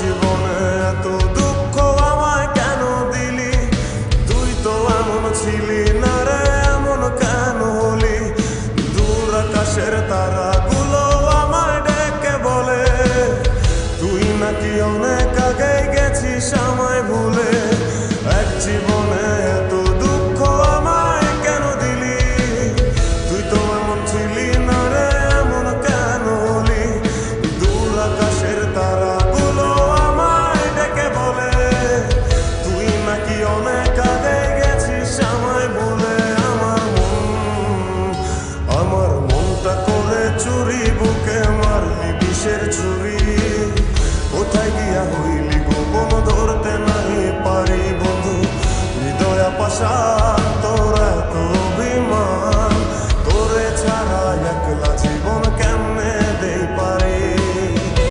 জীবনে এত দুঃখ আমায় কেন দিলি? তুই তো এমন ছিলি না রে, এমন কেন হলি? দূর আকাশের তারাগুলো আমায় ডেকে বলে তুই নাকি অনেক আগেই গেছিস আমায় ভুলে। এক জীবনে এত দুঃখ আমায় কেন দিলি? তুই তো এমন ছিলি না রে, এমন কেন হলি? দূর আকাশের তারাগুলো আমায় ডেকে বলে তুই নাকি অনেক আগেই গেছিস আমায় ভুলে। আমার মনটা করে চুরি, বুকে মারলি বিষের ছুরি। কোথায় গিয়া হইলি গোপন, ধরতে নাই পারি বন্ধু হৃদয় পাশা।